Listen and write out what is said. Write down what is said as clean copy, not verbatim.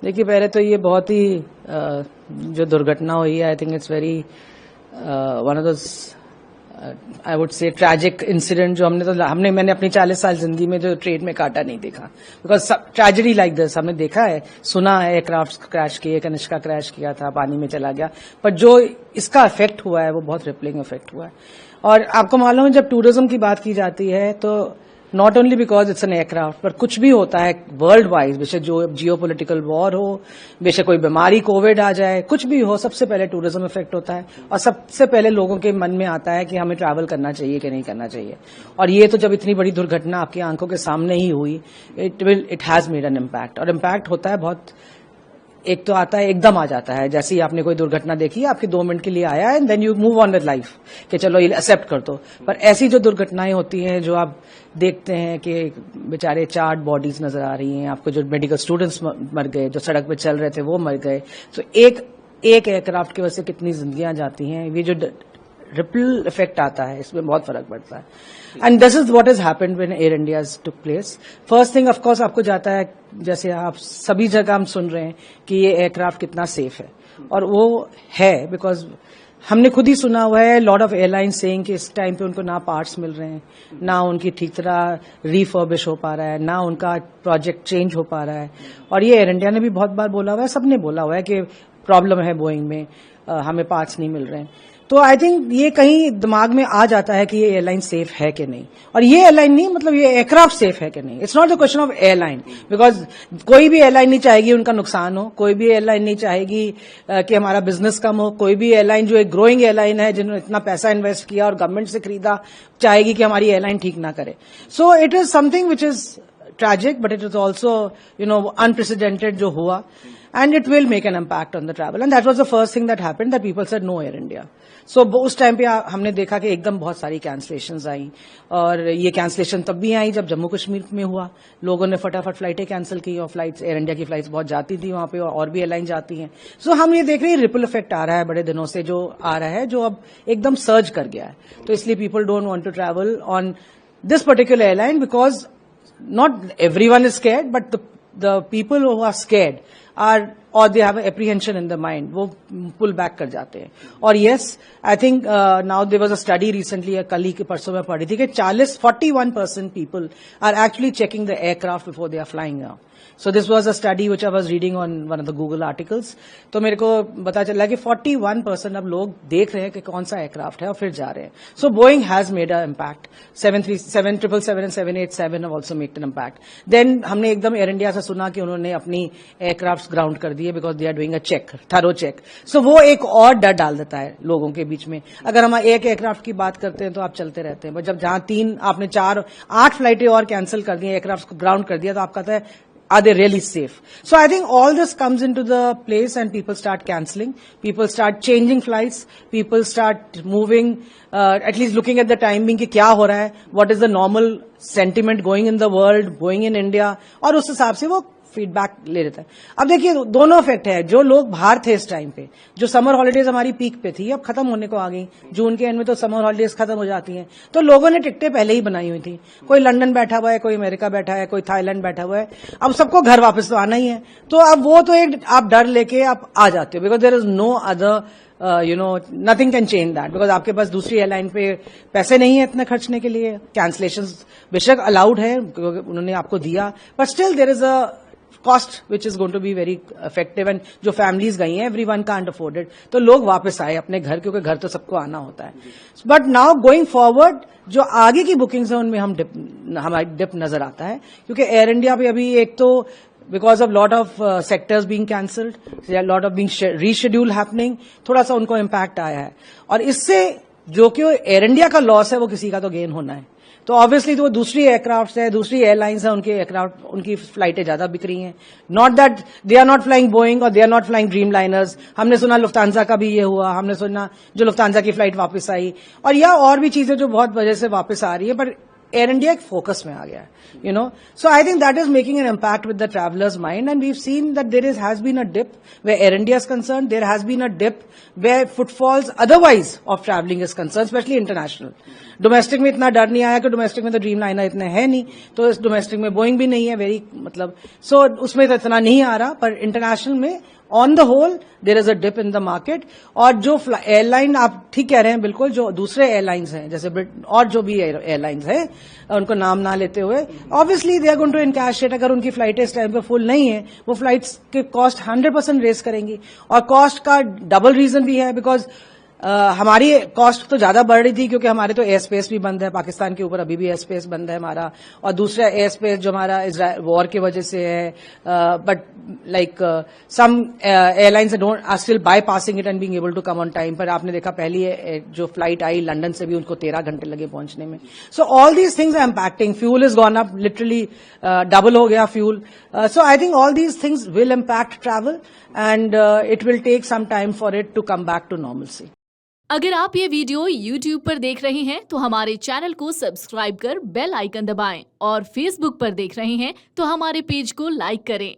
देखिए, पहले तो ये बहुत ही जो दुर्घटना हुई है, I think it's very one of those I would say tragic incident जो मैंने अपनी 40 साल जिंदगी में जो ट्रेन में काटा नहीं देखा। बिकॉज ट्रेजेडी लाइक दिस हमने देखा है, सुना है, एयरक्राफ्ट क्रैश किए, कनिष्का क्रैश किया था, पानी में चला गया, पर जो इसका इफेक्ट हुआ है वो बहुत रिपलिंग इफेक्ट हुआ है। और आपको मालूम है, जब टूरिज्म की बात की जाती है तो not only because it's an aircraft, पर कुछ भी होता है वर्ल्ड वाइज, बेशक जो जियो पोलिटिकल वॉर हो, बेशक कोई बीमारी कोविड आ जाए, कुछ भी हो, सबसे पहले टूरिज्म इफेक्ट होता है। और सबसे पहले लोगों के मन में आता है कि हमें ट्रैवल करना चाहिए कि नहीं करना चाहिए। और ये तो जब इतनी बड़ी दुर्घटना आपकी आंखों के सामने ही हुई, it has made an impact. और इम्पैक्ट होता है बहुत, एक तो आता है, एकदम आ जाता है, जैसे ही आपने कोई दुर्घटना देखी, आपके 2 मिनट के लिए आया है, then you move on with life कि चलो ये एक्सेप्ट कर दो। पर ऐसी जो दुर्घटनाएं होती हैं, जो आप देखते हैं कि बेचारे 4 बॉडीज नजर आ रही हैं आपको, जो मेडिकल स्टूडेंट्स मर गए, जो सड़क पे चल रहे थे वो मर गए, तो एक एयरक्राफ्ट की वजह से कितनी जिंदगियां जाती हैं। ये जो रिपल इफेक्ट आता है, इसमें बहुत फर्क पड़ता है। And this is what has happened when air India took place. First thing of course आपको जाता है, जैसे आप सभी जगह हम सुन रहे हैं कि ये एयरक्राफ्ट कितना सेफ है, और वो है बिकॉज हमने खुद ही सुना हुआ है लॉट ऑफ एयरलाइंस सेइंग कि इस टाइम पे उनको ना पार्ट्स मिल रहे हैं, ना उनकी ठीक तरह रिफर्बिश हो पा रहा है, ना उनका प्रोजेक्ट चेंज हो पा रहा है। और ये एयर इंडिया ने भी बहुत बार बोला हुआ है, सबने बोला हुआ है कि प्रॉब्लम है बोइंग में, हमें पार्ट्स नहीं मिल रहे हैं। तो आई थिंक ये कहीं दिमाग में आ जाता है कि ये एयरलाइन सेफ है कि नहीं। और ये एयरलाइन नहीं, मतलब ये एयरक्राफ्ट सेफ है कि नहीं। It's not the question of airline, because कोई भी एयरलाइन नहीं चाहेगी उनका नुकसान हो, कोई भी एयरलाइन नहीं चाहेगी कि हमारा बिजनेस कम हो, कोई भी एयरलाइन जो एक ग्रोइंग एयरलाइन है, जिन्होंने इतना पैसा इन्वेस्ट किया और गवर्नमेंट से खरीदा, चाहेगी कि हमारी एयरलाइन ठीक ना करे। So it is something which is tragic, but it is also, unprecedented जो हुआ, and it will make an impact on the travel. And that was the first thing that happened, that people said no Air India. So उस time पे हमने देखा कि एकदम बहुत सारी कैंसलेशंस आई, और ये कैंसलेशन तब भी आई जब जम्मू कश्मीर में हुआ। लोगों ने फटाफट फ्लाइटें कैंसिल की, और फ्लाइट्स, एयर इंडिया की फ्लाइट्स बहुत जाती थी वहां पे, और भी एयरलाइन जाती हैं। सो हम ये देख रहे हैं रिपल इफेक्ट आ रहा है बड़े दिनों से, जो आ रहा है, जो अब एकदम सर्ज कर गया है। तो इसलिए people don't want to travel on this particular airline, because not everyone is scared, but the people who are scared are, or they have an apprehension in the mind, वो pull back कर जाते हैं। और yes, I think now there was a study recently, कल ही के परसों में पढ़ी थी कि 41% people are actually checking the aircraft before they are flying now. So this was a study which I was reading on one of the Google articles. तो मेरे को पता चला कि 41% अब लोग देख रहे हैं कि कौन सा एयरक्राफ्ट है और फिर जा रहे हैं। So Boeing has made an impact. 737 and 787 have also made an impact. Then हमने एकदम एयर इंडिया से सुना कि उन्होंने अपनी एयरक्राफ्ट ग्राउंड कर दिए because they are doing a check, thorough check. So वो एक और डर डाल देता है लोगों के बीच में। अगर हम एक एयरक्राफ्ट की बात करते हैं तो आप चलते रहते हैं, बट जब जहां 8 फ्लाइटें और कैंसिल कर दी, एयरक्राफ्ट को ग्राउंड कर दिया, तो आप कहते हैं are they really safe? So I think all this comes into the place, and people start cancelling, people start changing flights, people start moving, at least looking at the timing कि क्या हो रहा है, what is the normal sentiment going in the world, going in India, और उस हिसाब से वो फीडबैक ले लेता है। अब देखिए, दोनों इफेक्ट है। जो लोग बाहर थे इस टाइम पे, जो समर हॉलीडेज हमारी पीक पे थी, अब खत्म होने को आ गई, जून के एंड में तो समर हॉलीडेज खत्म हो जाती हैं, तो लोगों ने टिकटें पहले ही बनाई हुई थी। कोई लंदन बैठा हुआ है, कोई अमेरिका बैठा है, कोई थाईलैंड बैठा हुआ है, अब सबको घर वापस तो आना ही है। तो अब वो तो एक आप डर लेके आप आ जाते हो, because there is no other, nothing can change that, because आपके पास दूसरी एयरलाइन पे पैसे नहीं है इतने खर्चने के लिए। कैंसलेशंस बेशक अलाउड है क्योंकि उन्होंने आपको दिया, but still there is a cost which is going to be very effective. And जो फैमिलीज गई हैं, एवरीवन कांट अफोर्ड इट, तो लोग वापस आए अपने घर, क्योंकि घर तो सबको आना होता है। बट नाउ गोइंग फॉरवर्ड, जो आगे की बुकिंग्स है उनमें हमारी डिप नजर आता है, क्योंकि एयर इंडिया पे अभी एक तो because of lot of sectors being cancelled, there are lot of being reschedule happening, थोड़ा सा उनको इम्पैक्ट आया है। और इससे जो कि एयर इंडिया का लॉस है, वो किसी का तो गेन होना है। तो ऑब्वियसली तो वो दूसरी एयरक्राफ्ट है, दूसरी एयरलाइंस है, उनके एयरक्राफ्ट, उनकी फ्लाइटें ज्यादा बिक रही हैं। Not that they are not flying Boeing और they are not flying Dreamliners. हमने सुना लुफ्तांसा का भी ये हुआ, हमने सुना जो लुफ्तांसा की फ्लाइट वापस आई, और या और भी चीजें जो बहुत वजह से वापस आ रही है। पर एयर इंडिया एक फोकस में आ गया है, you know. So I think that is making an impact with the travellers mind, and we have seen that there has been a dip where Air India is concerned. There has been a dip where footfalls otherwise of traveling is concerned, especially international. Domestic में इतना डर नहीं आया कि domestic में तो dream liner इतने है नहीं, तो इस डोमेस्टिक में बोइंग भी नहीं है, वेरी मतलब सो उसमें तो इतना नहीं आ रहा, पर इंटरनेशनल में on the whole there is a dip in the market. और जो एयरलाइन, आप ठीक कह रहे हैं बिल्कुल, जो दूसरे एयरलाइंस हैं जैसे और जो भी एयरलाइंस हैं, उनको नाम ना लेते हुए, obviously they are going to encash. अगर उनकी फ्लाइटें इस टाइम पे फुल नहीं है, वो फ्लाइट्स के कॉस्ट 100% रेस करेंगी. और कॉस्ट का डबल रीजन भी है, बिकॉज हमारी कॉस्ट तो ज्यादा बढ़ रही थी क्योंकि हमारे तो एयर स्पेस भी बंद है, पाकिस्तान के ऊपर अभी भी एयर स्पेस बंद है हमारा, और दूसरा एयर स्पेस जो हमारा इजराइल वॉर की वजह से है. But like some airlines don't are still bypassing it and being able to come on time. पर आपने देखा पहली जो फ्लाइट आई लंदन से भी उनको 13 घंटे लगे पहुंचने में. So all these things are impacting. Fuel is gone up, literally double हो गया fuel. So I think all these things will impact travel, and it will take some time for it to come back to normalcy. अगर आप ये video YouTube पर देख रहे हैं तो हमारे चैनल को सब्सक्राइब कर बेल आइकन दबाएं, और Facebook पर देख रहे हैं तो हमारे पेज को लाइक करें.